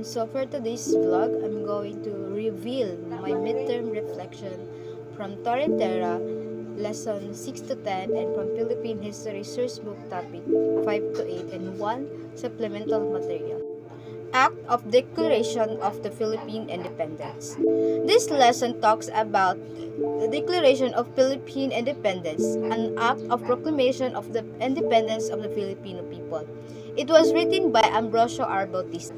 And so for today's vlog, I'm going to reveal my midterm reflection from Torretera, lesson 6 to 10, and from Philippine History Sourcebook topic 5 to 8, and 1 supplemental material. Act of Declaration of the Philippine Independence. This lesson talks about the Declaration of Philippine Independence, an act of proclamation of the independence of the Filipino people. It was written by Ambrosio R. Bautista,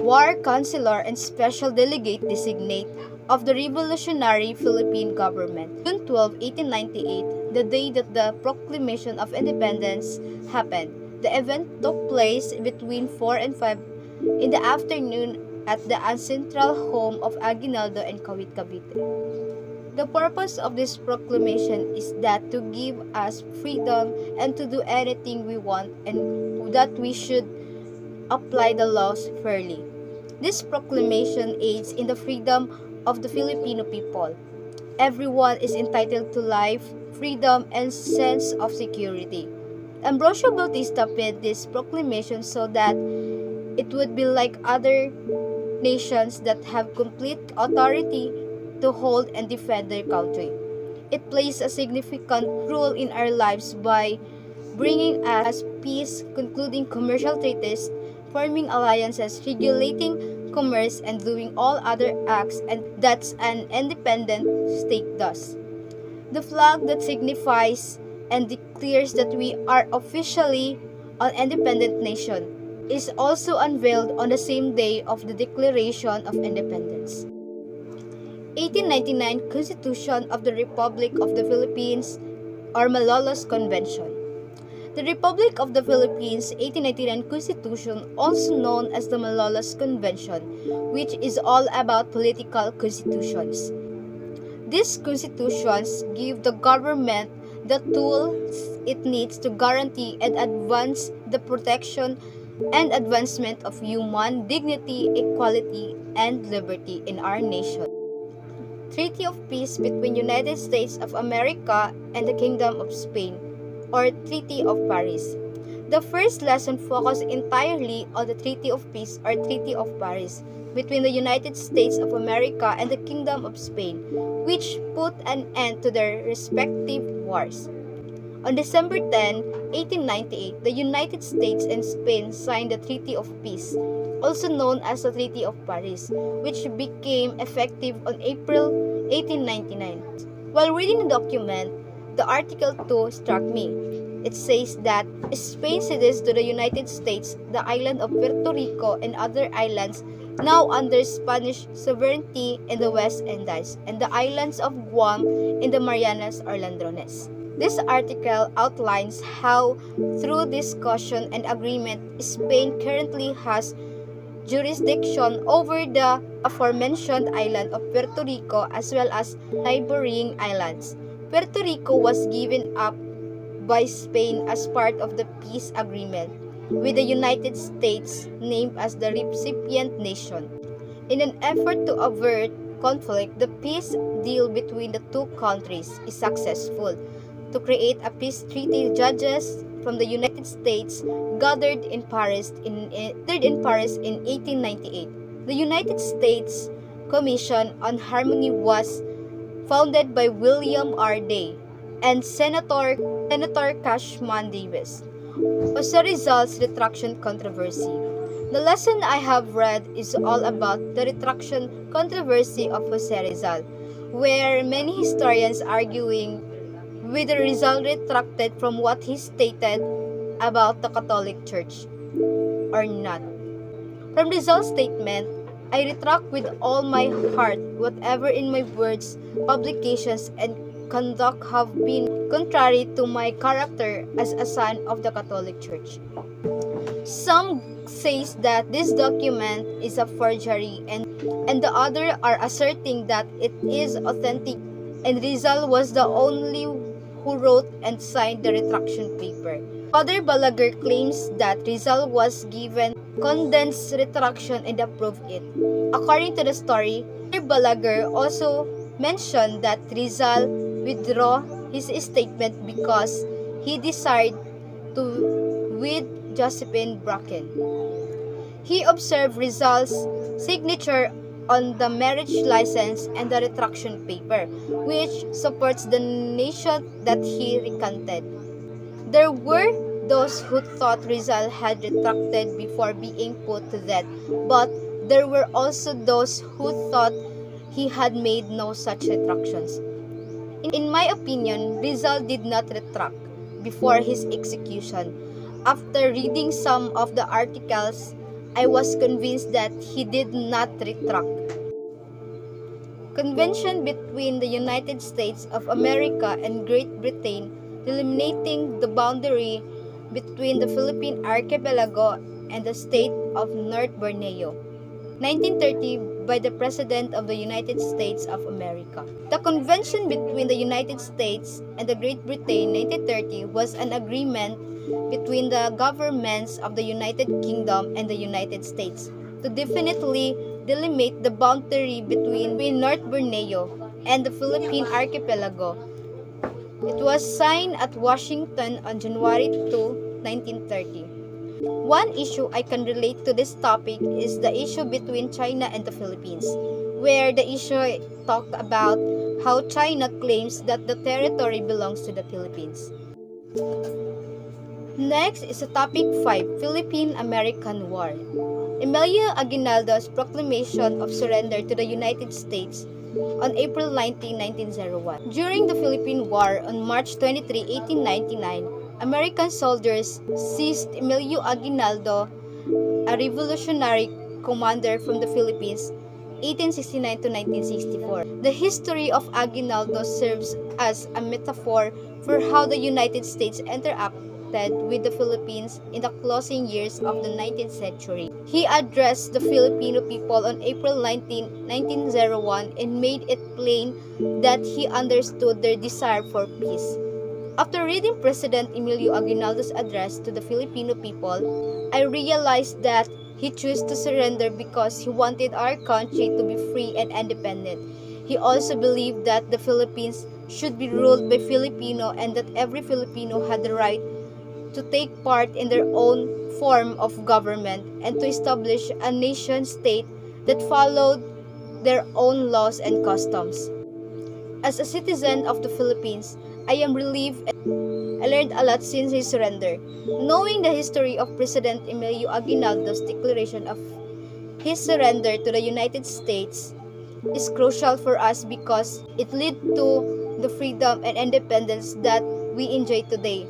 war counselor and special delegate designate of the Revolutionary Philippine Government. June 12, 1898, the day that the proclamation of independence happened. The event took place between 4 and 5 in the afternoon at the ancestral home of Aguinaldo and Kawit, Cavite. The purpose of this proclamation is that to give us freedom and to do anything we want, and that we should apply the laws fairly. This proclamation aids in the freedom of the Filipino people. Everyone is entitled to life, freedom, and sense of security. Ambrosio Bautista made this proclamation so that it would be like other nations that have complete authority to hold and defend their country. It plays a significant role in our lives by bringing us peace, concluding commercial treaties, forming alliances, regulating commerce, and doing all other acts and that's an independent state does. The flag that signifies and declares that we are officially an independent nation is also unveiled on the same day of the Declaration of Independence. 1899 Constitution of the Republic of the Philippines, or Malolos Convention. The Republic of the Philippines 1899 Constitution, also known as the Malolos Convention, which is all about political constitutions. These constitutions give the government the tools it needs to guarantee and advance the protection and advancement of human dignity, equality, and liberty in our nation. Treaty of Peace between United States of America and the Kingdom of Spain, or Treaty of Paris. The first lesson focused entirely on the Treaty of Peace, or Treaty of Paris, between the United States of America and the Kingdom of Spain, which put an end to their respective wars. On December 10, 1898, the United States and Spain signed the Treaty of Peace, also known as the Treaty of Paris, which became effective on April 1899. While reading the document, the Article 2 struck me. It says that Spain cedes to the United States the island of Puerto Rico and other islands now under Spanish sovereignty in the West Indies, and the islands of Guam in the Marianas or Ladrones. This article outlines how, through discussion and agreement, Spain currently has jurisdiction over the aforementioned island of Puerto Rico as well as neighboring islands. Puerto Rico was given up by Spain as part of the peace agreement, with the United States named as the recipient nation. In an effort to avert conflict, the peace deal between the two countries is successful. To create a peace treaty, judges from the United States gathered in Paris in 1898. The United States Commission on Harmony was founded by William R. Day and Senator Cashman Davis. Jose Rizal's retraction controversy. The lesson I have read is all about the retraction controversy of Jose Rizal, where many historians arguing whether Rizal retracted from what he stated about the Catholic Church or not. From Rizal's statement, I retract with all my heart whatever in my words, publications, and conduct have been contrary to my character as a son of the Catholic Church. Some says that this document is a forgery, and the other are asserting that it is authentic, and Rizal was the only who wrote and signed the retraction paper. Father Balaguer claims that Rizal was given condensed retraction and approved it. According to the story, Father Balaguer also mentioned that Rizal withdrew his statement because he desired to with Josephine Bracken. He observed Rizal's signature on the marriage license and the retraction paper, which supports the nation that he recanted. There were those who thought Rizal had retracted before being put to death, but there were also those who thought he had made no such retractions. In my opinion, Rizal did not retract before his execution. After reading some of the articles, I was convinced that he did not retract. Convention between the United States of America and Great Britain eliminating the boundary between the Philippine archipelago and the state of North Borneo. 1930 by the President of the United States of America. The convention between the United States and the Great Britain 1930 was an agreement between the governments of the United Kingdom and the United States to definitely delimit the boundary between North Borneo and the Philippine archipelago. It was signed at Washington on January 2, 1930. One issue I can relate to this topic is the issue between China and the Philippines, where the issue talked about how China claims that the territory belongs to the Philippines. Next is the topic 5, Philippine-American War. Emilio Aguinaldo's proclamation of surrender to the United States on April 19, 1901. During the Philippine War on March 23, 1899, American soldiers seized Emilio Aguinaldo, a revolutionary commander from the Philippines, 1869 to 1964. The history of Aguinaldo serves as a metaphor for how the United States interacted with the Philippines in the closing years of the 19th century. He addressed the Filipino people on April 19, 1901 and made it plain that he understood their desire for peace. After reading President Emilio Aguinaldo's address to the Filipino people, I realized that he chose to surrender because he wanted our country to be free and independent. He also believed that the Philippines should be ruled by Filipino and that every Filipino had the right to take part in their own form of government and to establish a nation-state that followed their own laws and customs. As a citizen of the Philippines, I am relieved and I learned a lot since his surrender. Knowing the history of President Emilio Aguinaldo's declaration of his surrender to the United States is crucial for us because it led to the freedom and independence that we enjoy today.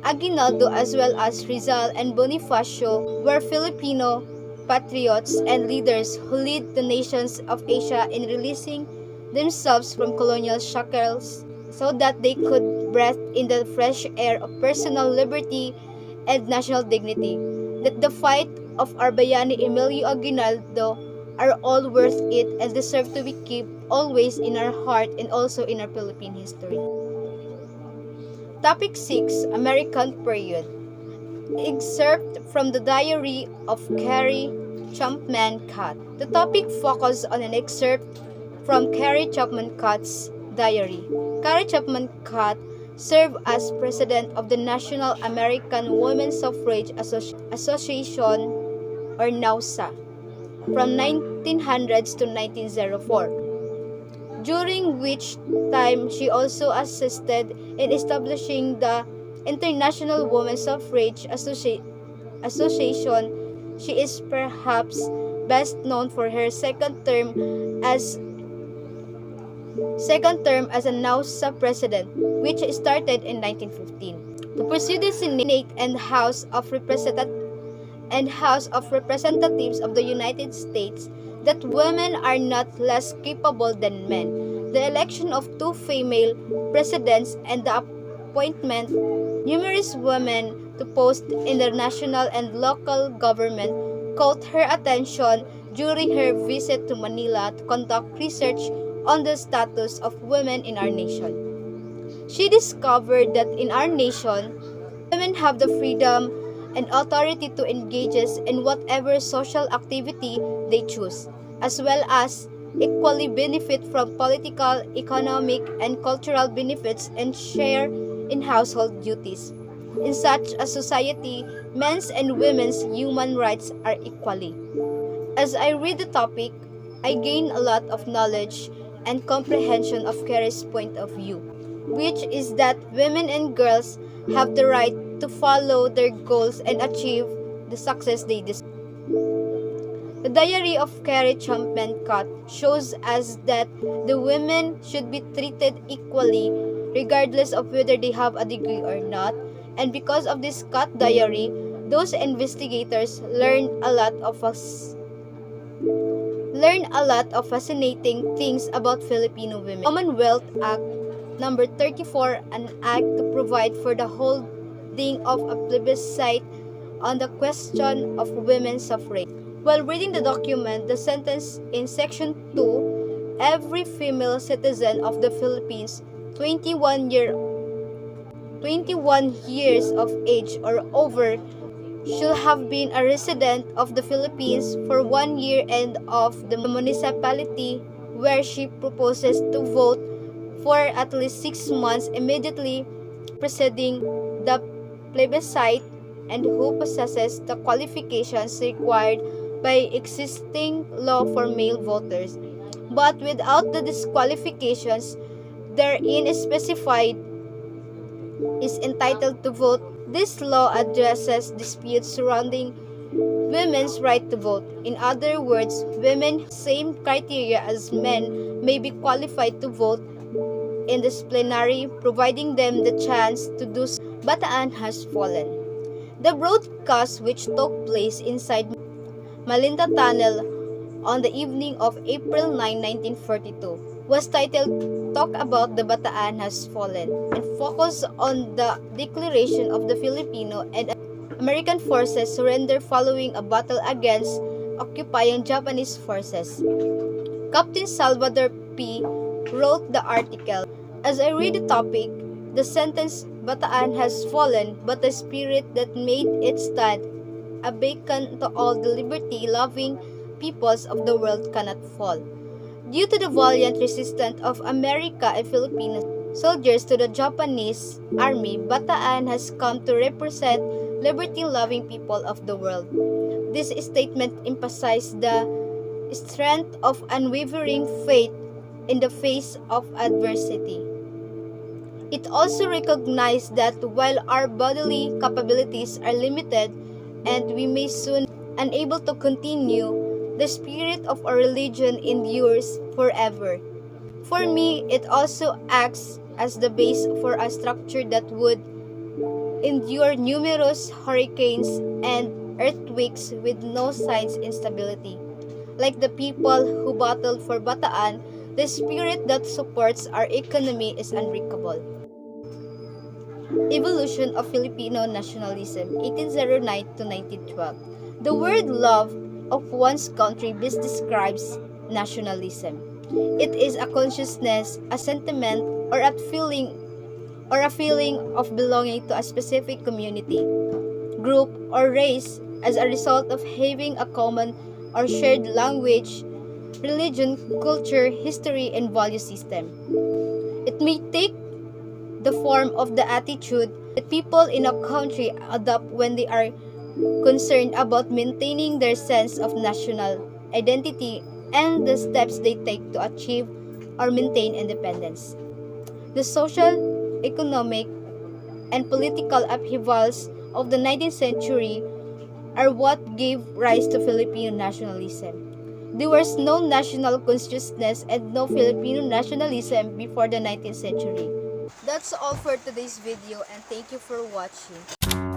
Aguinaldo as well as Rizal and Bonifacio were Filipino patriots and leaders who led the nations of Asia in releasing themselves from colonial shackles so that they could breathe in the fresh air of personal liberty and national dignity. That the fight of our Bayani Emilio Aguinaldo are all worth it and deserve to be kept always in our heart and also in our Philippine history. Topic 6, American Period. Excerpt from the Diary of Carrie Chapman Catt. The topic focused on an excerpt from Carrie Chapman Catt's diary. Carrie Chapman Catt served as president of the National American Women's Suffrage Association or NAWSA from 1900s to 1904, during which time she also assisted in establishing the International Women's Suffrage Association. She is perhaps best known for her second term as a NAWSA president, which started in 1915. To pursue the Senate and House of Representatives of the United States that women are not less capable than men, the election of 2 female presidents and the appointment numerous women to posts in the national and local government caught her attention during her visit to Manila to conduct research on the status of women in our nation. She discovered that in our nation, women have the freedom and authority to engage in whatever social activity they choose, as well as equally benefit from political, economic, and cultural benefits and share in household duties. In such a society, men's and women's human rights are equally As I read the topic, I gain a lot of knowledge and comprehension of Carrie's point of view, which is that women and girls have the right to follow their goals and achieve the success they desire. The Diary of Carrie Chapman Catt shows us that the women should be treated equally regardless of whether they have a degree or not, and because of this Catt diary, those investigators learned a lot of fascinating things about Filipino women. Commonwealth Act number 34, an act to provide for the holding of a plebiscite on the question of women's suffrage. While reading the document, the sentence in Section 2, every female citizen of the Philippines 21 years of age or over should have been a resident of the Philippines for 1 year and of the municipality where she proposes to vote for at least 6 months immediately preceding the plebiscite, and who possesses the qualifications required by existing law for male voters, but without the disqualifications therein specified, is entitled to vote. This law addresses disputes surrounding women's right to vote. In other words, women, same criteria as men, may be qualified to vote in this plenary, providing them the chance to do so. Bataan has fallen. The broadcast, which took place inside Malinta Tunnel on the evening of April 9, 1942, was titled Talk About the Bataan Has Fallen, and focused on the declaration of the Filipino and American forces surrender following a battle against occupying Japanese forces. Captain Salvador P. wrote the article. As I read the topic, the sentence Bataan has fallen, but the spirit that made it stand a beacon to all the liberty-loving peoples of the world cannot fall. Due to the valiant resistance of America and Filipino soldiers to the Japanese army, Bataan has come to represent liberty-loving people of the world. This statement emphasized the strength of unwavering faith in the face of adversity. It also recognized that while our bodily capabilities are limited and we may soon be unable to continue, the spirit of our religion endures forever. For me, it also acts as the base for a structure that would endure numerous hurricanes and earthquakes with no signs of instability. Like the people who battled for Bataan, the spirit that supports our economy is unbreakable. Evolution of Filipino nationalism, 1809 to 1912. The word love of one's country best describes nationalism. It is a consciousness, a sentiment, or a feeling of belonging to a specific community, group, or race as a result of having a common or shared language, religion, culture, history, and value system. It may take the form of the attitude that people in a country adopt when they are concerned about maintaining their sense of national identity and the steps they take to achieve or maintain independence. The social, economic, and political upheavals of the 19th century are what gave rise to Filipino nationalism. There was no national consciousness and no Filipino nationalism before the 19th century. That's all for today's video, and thank you for watching.